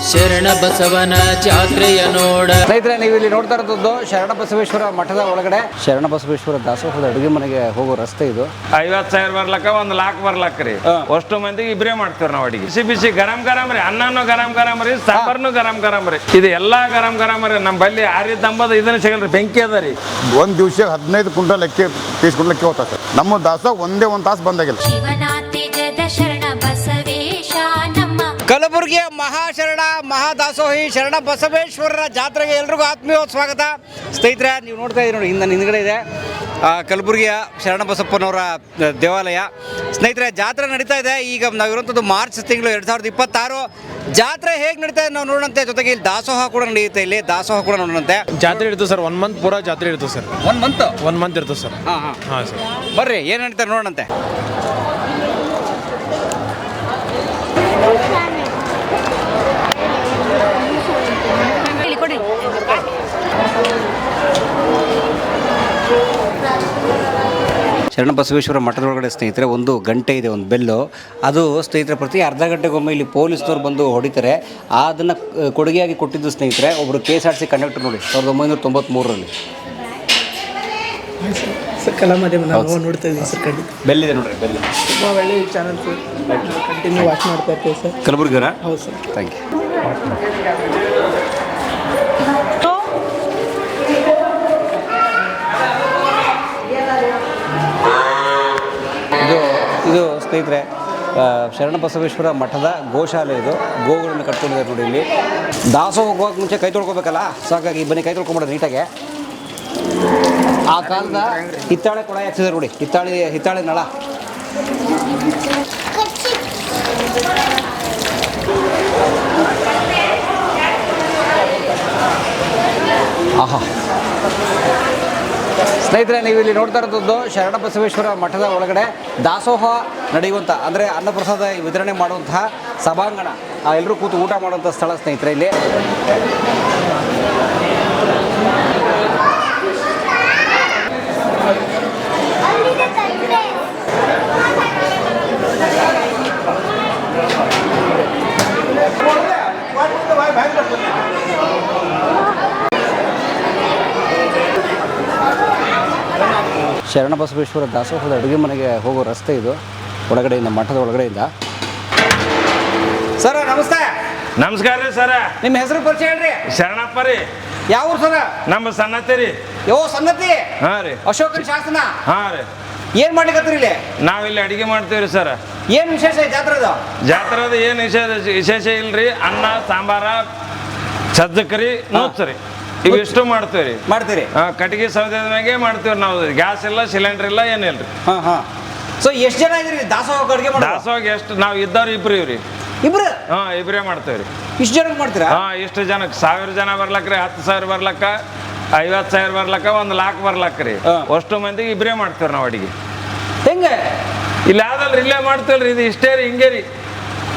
ಶರಣ ಬಸವನ ಜಾತ್ರೆಯ ನೋಡ. ಸ್ನೇಹಿತರೆ, ನೀವು ಇಲ್ಲಿ ನೋಡ್ತಾ ಇರೋದು ಶರಣ ಬಸವೇಶ್ವರ ಮಠದ ಒಳಗಡೆ ಶರಣ ಬಸವೇಶ್ವರ ದಾಸೋಹದ ಅಡುಗೆ ಮನೆಗೆ ಹೋಗೋ ರಸ್ತೆ ಇದು. 50,000 ಬರ್ಲಕ್ಕ 1 ಲಾಕ್ ಬರ್ಲಕ್ರಿ. ಅಷ್ಟು ಮಂದಿಗೆ ಇಬ್ರೇ ಮಾಡ್ತೀವಿ ನಾವು ಅಡಿಗೆ. ಬಿಸಿ ಬಿಸಿ ಗರಂ ಗರಂ ರೀ, ಅನ್ನನು ಗರಂ ಗರಂ ರೀ, ಸಾಂಬಾರ್ನು ಗರಂ ಗರಂ ರೀ. ಇದು ಎಲ್ಲಾ ಗರಂ ಗರಂ ರೀ. ನಮ್ಮ ಬಲ್ಲಿ ಆರಿದ್ದಂಬದ ಇದನ್ನ ಸಿಗಲ್ರಿ, ಬೆಂಕಿ ಅದ ರೀ. ಒಂದ್ ದಿವಸ 15 ಕ್ವಿಂಟಲ್ ಅಕ್ಕಿ ಪೀಸ್ಕೊಂಡು ಅಕ್ಕಿ ಹೋಗ್ತಾ ಸರ್. ನಮ್ಮ ದಾಸ ಒಂದೇ 1 ತಾಸು ಬಂದಾಗಿಲ್ಲ. ಕಲಬುರಗಿಯ ಮಹಾಶರಣ ಮಹಾದಾಸೋಹಿ ಶರಣ ಬಸವೇಶ್ವರರ ಜಾತ್ರೆಗೆ ಎಲ್ರಿಗೂ ಆತ್ಮೀಯ ಸ್ವಾಗತ. ಸ್ನೇಹಿತರೆ, ನೀವು ನೋಡ್ತಾ ಇದ್ದೀರಿ ನೋಡಿ, ಹಿಂದ್ಗಡೆ ಇದೆ ಕಲಬುರಗಿಯ ಶರಣ ಬಸಪ್ಪನವರ ದೇವಾಲಯ. ಸ್ನೇಹಿತರೆ, ಜಾತ್ರೆ ನಡೀತಾ ಇದೆ. ಈಗ ನಾವಿರುವಂಥದ್ದು ಮಾರ್ಚ್ ತಿಂಗಳು 2026. ಜಾತ್ರೆ ಹೇಗೆ ನಡೀತಾ ಇದೆ ನಾವು ನೋಡೋಣಂತೆ. ಜೊತೆಗೆ ಇಲ್ಲಿ ದಾಸೋಹ ಕೂಡ ನಡೆಯುತ್ತೆ. ಇಲ್ಲಿ ದಾಸೋಹ ಕೂಡ ನೋಡೋಣಂತೆ. ಜಾತ್ರೆ ಇರ್ತದೆ ಸರ್, 1 ಮಂತ್ ಪೂರಾ ಜಾತ್ರೆ ಇರ್ತದೆ ಸರ್. 1 ಮಂತ್ ಇರ್ತದೆ ಸರ್. ಹಾಂ ಸರ್, ಬರ್ರಿ ಏನು ನಡೀತಾರೆ ನೋಡೋಣಂತೆ. ಶರಣ ಬಸವೇಶ್ವರ ಮಠದೊಳಗಡೆ ಸ್ನೇಹಿತರೆ ಒಂದು ಗಂಟೆ ಇದೆ, ಒಂದು ಬೆಲ್ಲು. ಅದು ಸ್ನೇಹಿತರೆ ಪ್ರತಿ ಅರ್ಧ ಗಂಟೆಗೊಮ್ಮೆ ಇಲ್ಲಿ ಪೊಲೀಸ್ನವ್ರು ಬಂದು ಹೊಡಿತಾರೆ. ಅದನ್ನು ಕೊಡುಗೆಯಾಗಿ ಕೊಟ್ಟಿದ್ದು ಸ್ನೇಹಿತರೆ ಒಬ್ಬರು KSRTC ಕಂಡಕ್ಟರ್ ನೋಡಿ, 1993ರಲ್ಲಿ. ಸರ್, ಕಲಾ ಮಾಧ್ಯಮ ನಾವು ನೋಡ್ತಾ ಇದ್ದೀವಿ ಸರ್. ಖಂಡಿತ ಬೆಲ್ಲಿದೆ ನೋಡ್ರಿ, ಬೆಲ್ಲು ತುಂಬ ಒಳ್ಳೆ ಚಾನಲ್ ಸರ್. ಕಂಟಿನ್ಯೂ ವಾಚ್ ಮಾಡ್ತಾ ಇರ್ತೀವಿ ಸರ್. ಕಲಬುರಗಿಯವರ? ಹೌದು ಸರ್. Thank you. ಇದು ಸ್ನೇಹಿತರೆ ಶರಣ ಬಸವೇಶ್ವರ ಮಠದ ಗೋಶಾಲೆ. ಇದು ಗೋಗಳನ್ನು ಕಟ್ಕೊಂಡಿದ್ದಾರೆ ನೋಡಿ. ಇಲ್ಲಿ ದಾಸೋಹ ಹೋಗೋಕೆ ಮುಂಚೆ ಕೈ ತೊಳ್ಕೊಬೇಕಲ್ಲ, ಸಾಕಾಗಿ ಬನ್ನಿ ಕೈ ತೊಳ್ಕೊಂಬಿಡೋದು ನೀಟಾಗೆ. ಆ ಕಾಲದ ಹಿತ್ತಾಳೆ ಕೊಡ ಹಾಕ್ಸಿದ್ದಾರೆ ನೋಡಿ, ಹಿತ್ತಾಳೆ ನಳ. ಆಹಾ. ಸ್ನೇಹಿತರೆ, ನೀವು ಇಲ್ಲಿ ನೋಡ್ತಾ ಇರೋದು ಶರಣ ಬಸವೇಶ್ವರ ಮಠದ ಒಳಗಡೆ ದಾಸೋಹ ನಡೆಯುವಂಥ, ಅಂದರೆ ಅನ್ನಪ್ರಸಾದ ವಿತರಣೆ ಮಾಡುವಂತಹ ಸಭಾಂಗಣ, ಎಲ್ಲರೂ ಕೂತು ಊಟ ಮಾಡುವಂಥ ಸ್ಥಳ ಸ್ನೇಹಿತರೆ. ಇಲ್ಲಿ ಶರಣ ಬಸವೇಶ್ವರ ದಾಸೋಹದ ಅಡುಗೆ ಮನೆಗೆ ಹೋಗೋ ರಸ್ತೆ ಇದು, ಒಳಗಡೆಯಿಂದ, ಮಠದ ಒಳಗಡೆಯಿಂದ. ಸರ್ ನಮಸ್ತೆ. ನಮಸ್ಕಾರ ರೀ ಸರ. ನಿಮ್ಮ ಹೆಸರು ಪರಿಚಯ ಹೇಳ್ರಿ. ಶರಣಪ್ಪ ರೀ. ಯಾವ ಊರು ಸರ? ನಮ್ಮ ಸನ್ನತಿ ರೀ. ಸನ್ನತಿ? ಹಾಂ ರೀ. ಅಶೋಕನ ಶಾಸನ? ಹಾಂ ರೀ. ಏನು ಮಾಡ್ಲಿಕ್ಕತ್ತೀರಿ ಇಲ್ಲಿ? ನಾವಿಲ್ಲಿ ಅಡಿಗೆ ಮಾಡ್ತೀವಿ ರೀ ಸರ. ಏನು ವಿಶೇಷ ಜಾತ್ರೆದು? ಜಾತ್ರೆದು ಏನು ವಿಶೇಷ ಇಲ್ರಿ. ಅನ್ನ, ಸಾಂಬಾರ, ಸಜ್ಜಕರಿ, ನುಚ್ಚರಿ ಇವಿಷ್ಟು ಮಾಡ್ತೀವಿ. ಮಾಡ್ತೀರಿ? ಕಟ್ಟಿಗೆ ಸೌದೆದ ಮ್ಯಾಗೆ ಮಾಡ್ತೀವಿ ನಾವು. ಗ್ಯಾಸ್ ಇಲ್ಲ, ಸಿಲಿಂಡರ್ ಇಲ್ಲ, ಏನಿಲ್ಲ ರೀ. ಹಾಂ. ಸೊ ಎಷ್ಟು ಜನ ಇದ್ರಿ ದಾಸೋಹ ಅಡುಗೆ ಮಾಡಿ? ದಾಸೋಹ ಎಷ್ಟು ನಾವು ಇದ್ದವ್ರು ಇಬ್ರು ಇವ್ರಿ. ಇಬ್ರು? ಇಬ್ರೇ ಮಾಡ್ತೇವೆ ರೀ. ಇಷ್ಟು ಜನಕ್ಕೆ ಮಾಡ್ತೀರಾ? ಇಷ್ಟು ಜನಕ್ಕೆ 1000 ಜನ ಬರ್ಲಕ್ರಿ, 10,000 ಬರ್ಲಕ್ಕ, 50,000 ಬರ್ಲಕ್ಕ, 1 ಲಾಕ್ ಬರ್ಲಕ್ರಿ. ಅಷ್ಟು ಮಂದಿಗೆ ಇಬ್ರೇ ಮಾಡ್ತೇವ್ರಿ ನಾವು ಅಡಿಗೆ. ಹೆಂಗೆ? ಇಲ್ಲಿ ಯಾವ್ದಲ್ರಿ, ಇಲ್ಲೇ ಮಾಡ್ತೇವ್ರಿ. ಇದು ಇಷ್ಟೇ ರೀ, ಹಿಂಗೆ ರೀ.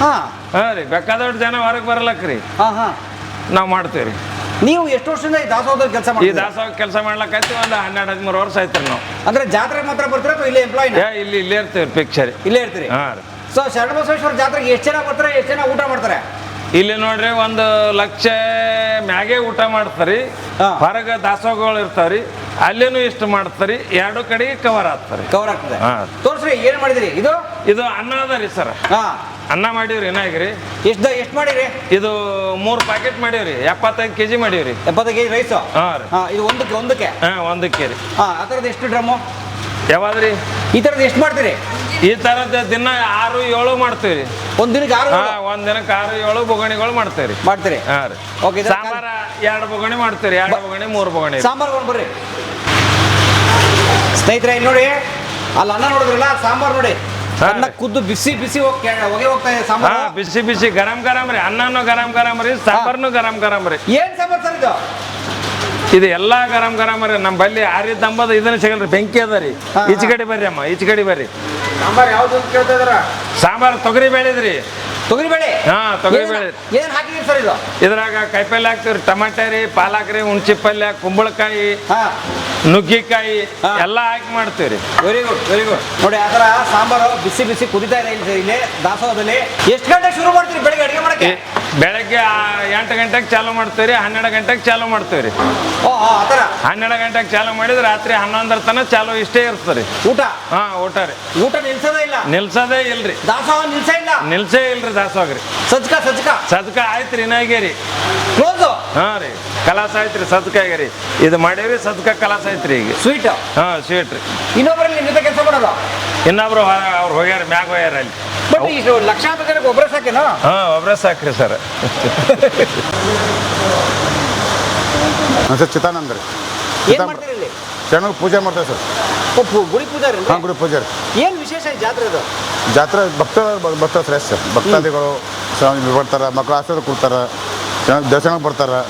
ಹಾಂ ರೀ. ಬೇಕಾದಷ್ಟು ಜನ ಹೊರಗೆ ಬರಲಕ್ರಿ. ನಾವು ಮಾಡ್ತೇವ್ರಿ. ನೀವು ಎಷ್ಟು ವರ್ಷದಿಂದ ಈ ದಾಸೋಹದಲ್ಲಿ ಕೆಲಸ ಮಾಡಿ? ಈ ದಾಸೋಹ ಕೆಲಸ ಮಾಡ್ಲಕ್ಕಾಯ್ತು ಒಂದು 12-13 ವರ್ಷ ಆಯ್ತು ನಾವು. ಅಂದ್ರೆ ಜಾತ್ರೆ ಮಾತ್ರ ಬರ್ತೀರಾ ಅಥವಾ ಇಲ್ಲೇ ಎಂಪ್ಲಾಯ್? ಇಲ್ಲೇ ಇರ್ತೀವಿ ಪಿಕ್ಚರ್. ಇಲ್ಲೇ ಇರ್ತೀರಿ? ಹಾಂ ರೀ. ಸೊ ಶರಣ ಬಸವೇಶ್ವರ ಜಾತ್ರೆಗೆ ಎಷ್ಟು ಜನ ಬರ್ತಾರೆ, ಎಷ್ಟು ಜನ ಊಟ ಮಾಡ್ತಾರೆ? ಇಲ್ಲಿ ನೋಡ್ರಿ 1 ಲಕ್ಷ ಮ್ಯಾಗೆ ಊಟ ಮಾಡ್ತಾರಿ. ಹೊರಗೆ ದಾಸೋಹಗಳು ಇರ್ತಾವ್ರಿ, ಅಲ್ಲೇನು ಇಷ್ಟು ಮಾಡ್ತಾರಿ. 2 ಕಡೆಗೆ ಕವರ್ ಆಗ್ತಾರೆ. ತೋರ್ಸ್ರಿ, ಏನು ಮಾಡಿದಿರಿ? ಇದು ಅನ್ನ ಅದ ರೀ ಸರ್. ಅನ್ನ ಮಾಡೀವ್ರಿ. ಏನಾಗ್ರಿ? ಎಷ್ಟು ಮಾಡಿರಿ? ಇದು 3 ಪ್ಯಾಕೆಟ್ ಮಾಡೀವ್ರಿ. 75 kg ಮಾಡೀವ್ರಿ. 75 kg ರೈಸ್? ಹಾಂ ರೀ. ಇದು ಒಂದಕ್ಕೆ? ಹಾಂ, ಒಂದಕ್ಕೆ ರೀ. ಆ ಥರದ್ದು ಎಷ್ಟು ಡ್ರಮ್ಮು? ಯಾವಾದ್ರಿ? ಈ ಥರದ್ದು ಎಷ್ಟು ಮಾಡ್ತೀರಿ? ಈ ಥರದ್ದು ದಿನ 6-7 ಮಾಡ್ತೀವಿ ರೀ. ಒಂದು ದಿನಕ್ಕೆ 6? ಒಂದು ದಿನಕ್ಕೆ 6-7 ಬೊಗಣಿಗಳು ಮಾಡ್ತೇವೆ. ಮಾಡ್ತೀರಿ? ಹಾಂ ರೀ. ಓಕೆ. ಸಾಂಬಾರ 2 ಬೊಗಣಿ ಮಾಡ್ತೀವಿ. 2 ಬೊಗಣಿ 3 ಬೊಗಣಿ ಸಾಂಬಾರು ಬರ್ರಿ ಸ್ನೇಹಿತರೆ. ಇಲ್ಲಿ ನೋಡಿ, ಅಲ್ಲಿ ಅನ್ನ ನೋಡಿದ್ರಲ್ಲ, ಸಾಂಬಾರು ನೋಡಿ, ಅನ್ನ ಕುದ್ದು ಬಿಸಿ ಹೊಗೆ ಹೋಗ್ತಾ ಇದೆ. ಸಾಂಬಾರು ಬಿಸಿ ಗರಂ ಗರಂ ರೀ. ಅನ್ನನು ಗರಂ ಗರಂ ರೀ, ಸಾಂಬಾರ್ನು ಗರಂ ಗರಂ ರೀ. ಏನ್ ಸಾಂಬಾರು ಸರ್ ಇದು? ಇದು ಎಲ್ಲಾ ಗರಂ ಗರಂ ರೀ. ನಮ್ಮ ಬಲ್ಲಿ ಆರಿದ್ದಂಬದ ಇದನ್ನ ಸಿಗಲ್ರಿ, ಬೆಂಕಿ ಅದ ರೀ. ಈಚೆ ಕಡೆ ಬರ್ರಿ ಅಮ್ಮ, ಈಚೆ ಕಡೆ ಬರ್ರಿ. ಸಾಂಬಾರ್ ಯಾವ್ದು ಅಂತ ಕೇಳ್ತಾ ಇದಾರ? ಸಾಂಬಾರು ತೊಗರಿ ಬೇಳೆದ್ರಿ. ತೊಗರಿಬೇಳೆ? ತೊಗರಿಬೇಳೆ. ಏನ್ ಹಾಕಿದ್ರಿ ಸರ್ ಇದು? ಇದ್ರಾಗ ಕಾಯಿಪಲ್ಲೆ ಹಾಕ್ತಿವ್ರಿ. ಟಮಾಟೆ ರೀ, ಪಾಲಕ್ ರೀ, ಹುಣ್ಚಿ ಪಲ್ಯ, ಕುಂಬಳಕಾಯಿ, ನುಗ್ಗಿಕಾಯಿ ಎಲ್ಲ ಹಾಕಿ ಮಾಡ್ತೀವಿ. Very good very good. ನೋಡಿ ಆ ಥರ ಸಾಂಬಾರು ಬಿಸಿ ಬಿಸಿ ಕುದಿತಾ ಇದೆ ಇಲ್ಲಿ ದಾಸೋಹದಲ್ಲಿ. ಎಷ್ಟು ಗಂಟೆಗೆ ಶುರು ಮಾಡ್ತೀರಿ ಬೆಳಿಗ್ಗೆ ಅಡುಗೆ ಮಾಡಕ್ಕೆ? ಬೆಳಗ್ಗೆ 8 ಗಂಟೆಗೆ ಚಾಲೂ ಮಾಡ್ತೀವಿ, 12 ಗಂಟೆಗೆ ಚಾಲೂ ಮಾಡ್ತೀವಿ. ಓ ಆ ಥರ 12 ಗಂಟೆಗೆ ಚಾಲೂ ಮಾಡಿದ್ರೆ ರಾತ್ರಿ 11 ತನಕ ಚಾಲೂ ಇಷ್ಟೇ ಇರ್ತದೆ ಊಟ. ಊಟ ರೀ. ಊಟ ನಿಲ್ಸೋದೇ ಇಲ್ಲ? ನಿಲ್ಸೋದೇ ಇಲ್ರಿ. ದಾಸೋಹ ನಿಲ್ಸೇ ಇಲ್ರಿ ದಾಸೋಗ್ರಿ. ಸಜ್ಕ ಆಯ್ತ್ರಿ ಇನ್ನಾಗೇರಿ ಕ್ಲೋಸ್. ರೀ ಕಲಾಸ ಆಯ್ತ್ರಿ, ಸಜ್ಕ ಆಗ್ಯಾರಿ. ಇದು ಮಾಡೇವ್ರಿ, ಸಜ್ಕ ಕಲಾಸ ಐತ್ರಿ ಈಗ. ಸ್ವೀಟ್ ಸ್ವೀಟ್ ರೀ. ಇನ್ನೊಬ್ಬರಲ್ಲಿ ನಿಮ್ಮ ಜೊತೆ ಕೆಲಸ ಮಾಡೋದು ಇನ್ನೊಬ್ರು ಅವ್ರು ಹೋಗ್ಯಾರ, ಮ್ಯಾಗ ಹೋಗ್ಯಾರ ಅಲ್ಲಿ. ಬಟ್ ಇಷ್ಟು ಲಕ್ಷಾಂತರ ಜನಕ್ಕೆ ಒಬ್ಬರೇ ಸಾಕೇನೋ? ಒಬ್ಬರೇ ಸಾಕ್ರಿ ಸರ್. ಸರ್ ಚಿತ್ತಾನಂದ ರೀ. ಏನ್ ಮಾಡ್ತೀರಿ ಇಲ್ಲಿ? ಶರಣಗೆ ಪೂಜೆ ಮಾಡ್ತಾರೆ ಸರ್. ಗುಡಿ ಪೂಜಾರಿ? ಹಾಂ, ಗುಡಿ ಪೂಜಾರಿ. ಏನು ವಿಶೇಷ ಈ ಜಾತ್ರೆ ಅದು? ಜಾತ್ರೆ ಬರ್ತಾರೆ ಸರ್ ಸರ್. ಭಕ್ತಾದಿಗಳು ಬರ್ತಾರೆ, ಮಕ್ಕಳು ಆಶೀರ್ವಾದ ಕೊಡ್ತಾರೆ, ಚೆನ್ನಾಗಿ ದರ್ಶನಕ್ಕೆ ಬರ್ತಾರೆ,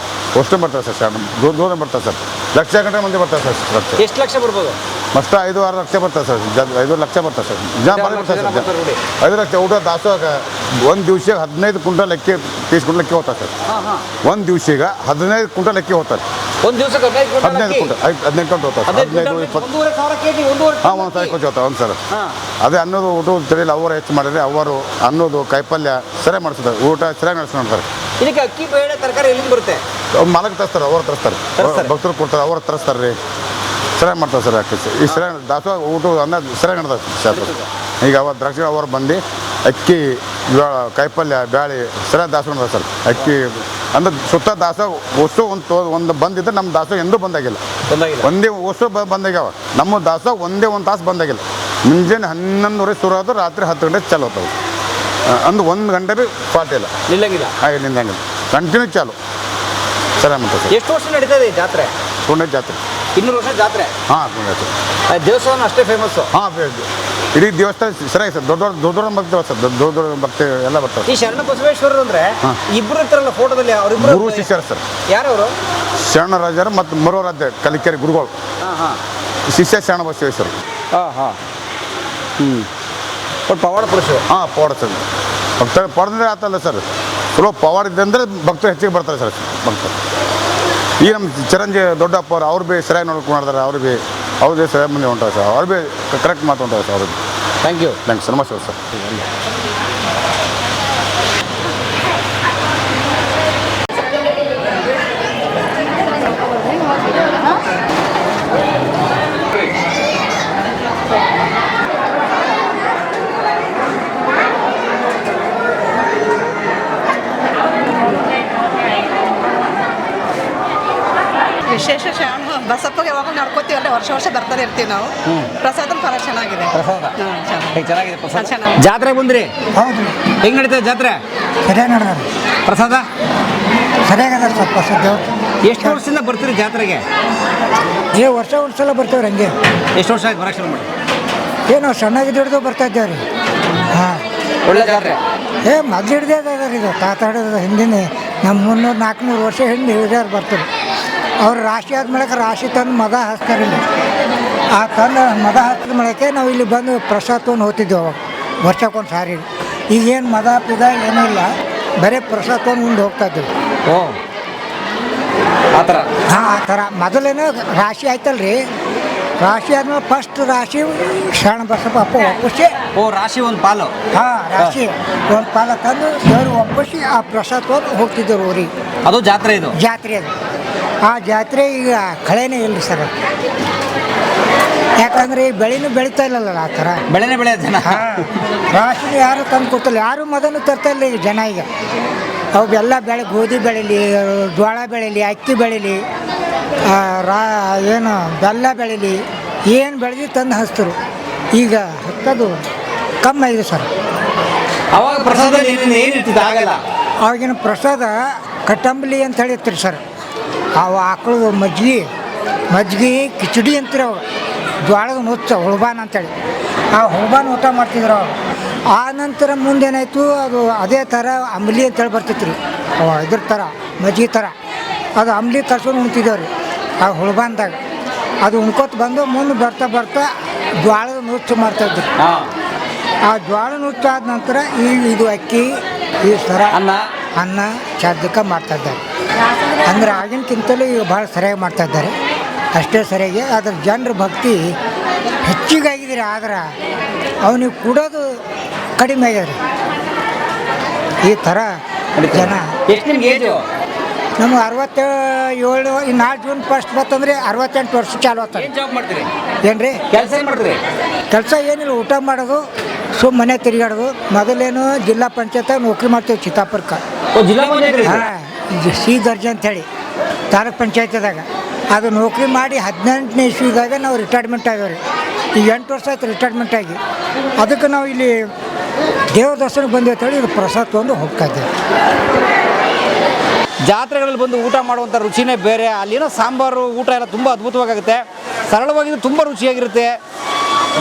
ಅಷ್ಟು ಬರ್ತಾರೆ ಸರ್. ಶರಣ ದೂರ ಬರ್ತಾರೆ ಸರ್. ಲಕ್ಷ ಗಂಟೆ ಮಂದಿ ಬರ್ತಾರೆ ಸರ್. ಲಕ್ಷ ಎಷ್ಟು ಲಕ್ಷ ಬರ್ಬೋದು? ಮಸ್ತ 5-6 ಲಕ್ಷ ಬರ್ತಾರೆ ಸರ್. 5 ಲಕ್ಷ ಬರ್ತಾರೆ ಸರ್. ಜನ ಭಾಳ ಬರ್ತಾರೆ ಸರ್. 5 ಲಕ್ಷ ಊಟ ದಾಸೋಹ ಒಂದು ದಿವ್ಸಕ್ಕೆ 15 ಕ್ವಿಂಟಲ್ ಅಕ್ಕಿ 30 ಕ್ವಿಂಟಲ್ ಅಕ್ಕಿ ಹೋಗ್ತಾರೆ ಸರ್. ಒಂದು ದಿವ್ಸಿಗೆ 15 ಕ್ವಿಂಟಲ್ ಅಕ್ಕಿ ಹೋಗ್ತಾರೆ. ಒಂದು ದಿವಸಕ್ಕೆ 15 ಕ್ವಿಂಟಲ್ 15 ಕ್ವಿಂಟಲ್ ಹೋಗ್ತಾರೆ. 15-20 ಕೆಜಿ. ಹಾಂ, 1 ಸಾವಿರ ಕೊಚ್ಚಿ ಹೋಗ್ತಾರೆ. ಒಂದು ಸರ್. ಅದೇ ಅನ್ನೋದು ಊಟ ತಿಳಿಲ್ಲ ಅವರು ಹೆಚ್ಚು ಮಾಡಿದ್ರೆ ಅವರು ಅನ್ನೋದು ಕಾಯಿಪಲ್ಯ ಸರಿಯಾಗಿ ಮಾಡಿಸ್ತಾರೆ. ಊಟ ಸರಿಯಾಗಿ ನಡೆಸ್ತಾರೆ. ಇದಕ್ಕೆ ಅಕ್ಕಿ ಬೇಳೆ ತರಕಾರಿ ಎಲ್ಲಿಂದ ಬರುತ್ತೆ? ಮಾಲಕ್ ತರಿಸ್ತಾರೆ, ಅವ್ರು ತರಿಸ್ತಾರೆ. ಭಕ್ತರು ಕೊಡ್ತಾರೆ, ಅವ್ರು ತರಿಸ್ತಾರೆ ರೀ. ಸರಿಯಾಗಿ ಮಾಡ್ತಾರೆ ಸರ್. ಅಕ್ಕಿ ಈ ಸರಿಯಾಗಿ ದಾಸೋಹ ಊಟ ಅನ್ನ ಸರಿಯಾಗಿ ನಡೆದ ಶಾಸ್ತ್ರ. ಈಗ ಅವತ್ತು ದ್ರಾಕ್ಷಿ ಅವರು ಬಂದು ಅಕ್ಕಿ ಕಾಯಿಪಲ್ಯ ಬ್ಯಾಳಿ ಸರಿಯಾಗಿ ದಾಸೋಹ ನಡೆದ ಸರ್. ಅಕ್ಕಿ ಅಂದ್ರೆ ಸುತ್ತ ದಾಸೋಹ ವಸ್ತು ಒಂದು ಬಂದಿದ್ದರೆ ನಮ್ಮ ದಾಸೋಹ ಎಂದೂ ಬಂದಾಗಿಲ್ಲ. ಒಂದೇ ವಸ್ತು ಬಂದಾಗ್ಯಾವ. ನಮ್ಮ ದಾಸೋಹ ಒಂದೇ ಒಂದು ತಾಸು ಬಂದಾಗಿಲ್ಲ. ಮುಂಜಾನೆ 11:30 ಶುರು ಆದ್ರೆ ರಾತ್ರಿ 10 ಗಂಟೆ ಚಾಲು ಹೋಗ್ತವೆ. ಅಂದ್ರೆ 1 ಗಂಟೆ ಭೀ ಫಾಲ್ಟ್ ಇಲ್ಲ, ನಿಲ್ಲಂಗಿಲ್ಲ. ನಿಲ್ಲಂಗಿಲ್ಲ, ಕಂಟಿನ್ಯೂ ಚಾಲು ಸರಿಯಾಗಿ ಮಾಡ್ತಾರೆ ಸರ್. ಎಷ್ಟು ವರ್ಷ ನಡೀತದೆ ಈ ಜಾತ್ರೆ? ಪುಣ್ಯ ಜಾತ್ರೆ 200 ವರ್ಷ ಜಾತ್ರೆ. ಹಾಂ, ಪುಣ್ಯ ಜಾತ್ರೆ. ದೇವಸ್ಥಾನ ಅಷ್ಟೇ ಫೇಮಸ್ಸು? ಹಾಂ, ಇಡೀ ದೇವಸ್ಥಾನ ಸರಿಯಾಗಿ ಸರ್. ದೊಡ್ಡ ಭಕ್ತರು ಸರ್. ದೊಡ್ಡ ಭಕ್ತಿ ಎಲ್ಲ ಬರ್ತಾರೆ. ಈ ಶರಣ ಬಸವೇಶ್ವರರು ಅಂದ್ರೆ ಇಬ್ರು ಇರ್ತಾರಲ್ಲ ಫೋಟೋದಲ್ಲಿ, ಅವರಿಬ್ರು ಗುರು ಶಿಷ್ಯರು ಸರ್. ಯಾರವರು? ಶರಣರಾಜರು ಮತ್ತು ಮರೋರಾಧ್ಯ ಕಲಿಕೆರೆ ಗುರುಗಳು. ಶಿಷ್ಯ ಶರಣ ಬಸವೇಶ್ವರ. ಪವಾಡ ಪುರುಷರು. ಪವಾಡ ಸರ್. ಭಕ್ತರು ಪಡೆದ್ರೆ ಆತಲ್ಲ ಸರ್. ಚಲೋ ಪವಾಡ ಇದ್ದಂದ್ರೆ ಭಕ್ತರು ಹೆಚ್ಚಿಗೆ ಬರ್ತಾರೆ ಸರ್. ಭಕ್ತರು ಈ ನಮ್ಮ ಚಿರಂಜೀವಿ ದೊಡ್ಡಪ್ಪ ಅವ್ರು ಭೀ ಸರಿಯಾಗಿ ನೋಡ್ಕೊಂಡು ಮಾಡ್ತಾರೆ. ಅವ್ರು ಭೀ ಸರಿಯಾಗಿ ಮುಂದೆ ಹೊಂಟಾರೆ ಸರ್. ಅವ್ರು ಭೀ ಕರೆಕ್ಟ್ ಮಾತು ಹೊಂಟಾರೆ ಸರ್. ಅವ್ರಿಗೆ ಥ್ಯಾಂಕ್ಸ್ ನಮಸ್ಕಾರ ಸರ್. ವಿಶೇಷ ಶ್ರಾವಣ ಬಸಪ್ಪಗೆ ಯಾವಾಗ ನಡ್ಕೋತೀವಲ್ಲ, ವರ್ಷ ಬರ್ತಾನೆ ಇರ್ತೀವಿ ನಾವು. ಪ್ರಸಾದ ಭಾಳ ಚೆನ್ನಾಗಿದೆ. ಚೆನ್ನಾಗಿದೆ. ಜಾತ್ರೆ ಬಂದ್ರಿ? ಹೌದು. ಹೆಂಗ್ ನಡೀತದೆ ಜಾತ್ರೆ? ಸರಿಯಾಗಿ ನಡೆದ. ಪ್ರಸಾದ ಸರಿಯಾಗದ ಸ್ವಲ್ಪ ಪ್ರಸಾದ. ಎಷ್ಟು ವರ್ಷದಿಂದ ಬರ್ತೀರಿ ಜಾತ್ರೆಗೆ? ವರ್ಷ ಬರ್ತೇವ್ರಿ. ಹಂಗೆ ಎಷ್ಟು ವರ್ಷ ಆಯ್ತು ಬರೋಕ್ಕೆ ಶುರು ಮಾಡಿ? ಏನು ಸಣ್ಣಗಿದ್ದು ಹಿಡಿದು ಬರ್ತಾ ಇದ್ದೇವ್ರಿ. ಹಾಂ, ಒಳ್ಳೆ ಜಾತ್ರೆ. ಮೊದ್ಲು ಹಿಡ್ದೇ ಅದ ರೀ. ಇದು ತಾತ ಹಿಡಿದ ಹಿಂದಿನ ನಮ್ಮ 300-400 ವರ್ಷ ಹಿಂದೆ ಹಿಡಿದಾರು ಬರ್ತಾರೆ. ಅವ್ರು ರಾಶಿ ಆದ್ಮೇಲೆ ರಾಶಿ ತಂದು ಮದ ಹಾಕ್ತಾರೆ ಇಲ್ಲಿ. ಆ ತಂದು ಮದ ಹಾಕಿದ ಮೇಳಕ್ಕೆ ನಾವು ಇಲ್ಲಿ ಬಂದು ಪ್ರಸಾದ ತೊಗೊಂಡು ಹೋಗ್ತಿದ್ದೆವು ಅವಾಗ, ವರ್ಷಕ್ಕೊಂದು ಸಾರಿ. ಈಗೇನು ಮದ ಪಿದ ಏನೂ ಇಲ್ಲ, ಬರೀ ಪ್ರಸಾದ ತೊಗೊಂಡು ಮುಂದೆ ಹೋಗ್ತಾ ಇದ್ದೀವಿ. ಆ ಥರ? ಹಾಂ, ಆ ಥರ. ಮೊದಲೇನೋ ರಾಶಿ ಆಯ್ತಲ್ರಿ. ರಾಶಿ ಆದ್ಮೇಲೆ ಫಸ್ಟ್ ರಾಶಿ ಶರಣ ಬಸಪ್ಪ ಒಪ್ಪಿಸಿ. ರಾಶಿ ಒಂದು ಪಾಲು? ಹಾಂ, ರಾಶಿ ಒಂದು ಪಾಲ ತಂದು ದೇವ್ರು ಒಪ್ಪಿಸಿ ಆ ಪ್ರಸಾದ ತೊಗೊಂಡು ಹೋಗ್ತಿದ್ದರು ಊರಿಗೆ. ಅದು ಜಾತ್ರೆ? ಇದು ಜಾತ್ರೆ ಅದು. ಆ ಜಾತ್ರೆ ಈಗ ಕಳೆನೇ ಇಲ್ಲ ಸರ್. ಯಾಕಂದ್ರೆ ಈ ಬೆಳೆನೂ ಬೆಳೀತಾ ಇಲ್ಲಲ್ಲ ಆ ಥರ. ಬೆಳೆನೇ ಬೆಳೆಯೋದು ಜನ. ರಾಶಿನ ಯಾರು ತಂದು ಕೊಡ್ತಿಲ್ಲ, ಯಾರು ಮದನ್ನು ತರ್ತಾ ಇಲ್ಲ ಈಗ ಜನ. ಈಗ ಅವೆಲ್ಲ ಬೆಳೆ, ಗೋಧಿ ಬೆಳೀಲಿ, ಜೋಳ ಬೆಳೀಲಿ, ಅಕ್ಕಿ ಬೆಳೀಲಿ, ಏನು ಬೆಲ್ಲ ಬೆಳೀಲಿ, ಏನು ಬೆಳೆದು ತಂದು ಹಚ್ತರು. ಈಗ ಹತ್ತದು ಕಮ್ಮಿ ಇದೆ ಸರ್. ಅವಾಗ ಪ್ರಸಾದ ಏನಿರ್ತಿತ್ತು? ಆಗಲ್ಲ. ಅವಾಗಿನ ಪ್ರಸಾದ ಕಟ್ಟಂಬಲಿ ಅಂತ ಹೇಳಿರ್ತೀರಿ ಸರ್. ಅವು ಆಕಳದು ಮಜ್ಜಿಗೆ ಕಿಚಡಿ ಅಂತೀರಿ. ಅವಾಗ ಜ್ವಾಳದ ನುಚ್ಚ ಹುಳ್ಬಾನ್ ಅಂತೇಳಿ ಆ ಹುಳ್ಬಾನ್ ಊಟ ಮಾಡ್ತಿದ್ರು ಅವಾಗ. ಆ ನಂತರ ಮುಂದೇನಾಯಿತು, ಅದು ಅದೇ ಥರ ಅಂಬ್ಲಿ ಅಂತೇಳಿ ಬರ್ತಿತ್ತು ರೀ. ಇದ್ರ ಥರ ಮಜ್ಜಿಗೆ ಥರ ಅದು ಅಂಬ್ಲಿ ಕರ್ಸ್ಕೊಂಡು ಉಣ್ತಿದ್ದೇವೆ ರೀ ಆ ಹುಳ್ಬಾನ್ದಾಗ. ಅದು ಉಣ್ಕೊತ ಬಂದು ಮುಂದೆ ಬರ್ತಾ ಜ್ವಾಳದ ನುಚ್ಚು ಮಾಡ್ತಾಯಿದ್ರು. ಆ ಜ್ವಾಳ ನುಚ್ಚು ಆದ ನಂತರ ಇದು ಅಕ್ಕಿ ಈ ಥರ ಅನ್ನ ಚಾರ್ಜಿಕ ಮಾಡ್ತಾಯಿದ್ದಾರೆ. ಅಂದರೆ ಆಗಿನಕ್ಕಿಂತಲೂ ಈಗ ಭಾಳ ಸರಿಯಾಗಿ ಮಾಡ್ತಾಯಿದ್ದಾರೆ. ಅಷ್ಟೇ ಸರಿಯಾಗಿ ಅದ್ರ ಜನರ ಭಕ್ತಿ ಹೆಚ್ಚಿಗಾಗಿದ್ದೀರಿ. ಆದ್ರೆ ಅವನಿಗೆ ಕೊಡೋದು ಕಡಿಮೆ ಆಗ್ಯದ್ರಿ. ಈ ಥರ ಜನ. ಎಷ್ಟು ನಿಮ್ಗೆ ಏಜು? ನಮ್ಗೆ 67, ಇನ್ನು 4 ಜೂನ್ ಫಸ್ಟ್ ಬರ್ತಂದ್ರೆ 68 ವರ್ಷ ಚಾಲು ಆಗ್ತಾರೆ. ಏನು ಜಾಬ್ ಮಾಡ್ತೀರಿ? ಏನ್ರಿ ಕೆಲಸ ಏನು ಮಾಡ್ತೀರಿ? ಕೆಲಸ ಏನಿಲ್ಲ, ಊಟ ಮಾಡೋದು, ಮನೆ ತಿರುಗಾಡೋದು. ಮೊದಲೇನು ಜಿಲ್ಲಾ ಪಂಚಾಯತ್ ನೌಕರಿ ಮಾಡ್ತೀವಿ ಚಿತ್ತಾಪುರಕ್ಕೆ. ಜಿಲ್ಲಾ ಪಂಚಾಯತ್? ಹಾಂ, ಸಿ ದರ್ಜೆ ಅಂಥೇಳಿ ತಾಲೂಕ್ ಪಂಚಾಯತ್ದಾಗ ಅದು ನೌಕರಿ ಮಾಡಿ 18ನೇ ಇಸ್ವಿದಾಗ ನಾವು ರಿಟೈರ್ಮೆಂಟ್ ಆಗ್ಯಾವ್ರಿ. ಈಗ 8 ವರ್ಷ ಆಯ್ತು ರಿಟೈರ್ಮೆಂಟ್ ಆಗಿ. ಅದಕ್ಕೆ ನಾವು ಇಲ್ಲಿ ದೇವ್ರ ದರ್ಶನಕ್ಕೆ ಬಂದೇಳಿ ಇದು ಪ್ರಸಾದ ತೊಗೊಂಡು ಹೋಗ್ತಾ ಇದ್ದೇವೆ. ಜಾತ್ರೆಗಳಲ್ಲಿ ಬಂದು ಊಟ ಮಾಡುವಂಥ ರುಚಿನೇ ಬೇರೆ. ಅಲ್ಲಿನೋ ಸಾಂಬಾರು ಊಟ ಎಲ್ಲ ತುಂಬ ಅದ್ಭುತವಾಗುತ್ತೆ, ಸರಳವಾಗಿದ್ದು ತುಂಬ ರುಚಿಯಾಗಿರುತ್ತೆ.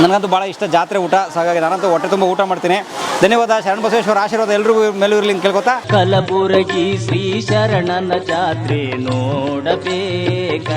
ನನಗಂತೂ ಭಾಳ ಇಷ್ಟ ಜಾತ್ರೆ ಊಟ. ಸೊ ಹಾಗಾಗಿ ನಾನಂತೂ ಹೊಟ್ಟೆ ತುಂಬ ಊಟ ಮಾಡ್ತೀನಿ. ಧನ್ಯವಾದ. ಶರಣಬಸವೇಶ್ವರ ಆಶೀರ್ವಾದ ಎಲ್ರಿಗೂ ಮೇಲೂ ಇರಲಿ ಅಂತ ಕೇಳ್ಕೊತಾ. ಕಲಬುರಗಿ ಶ್ರೀ ಶರಣನ ಜಾತ್ರೆ ನೋಡಬೇಕ.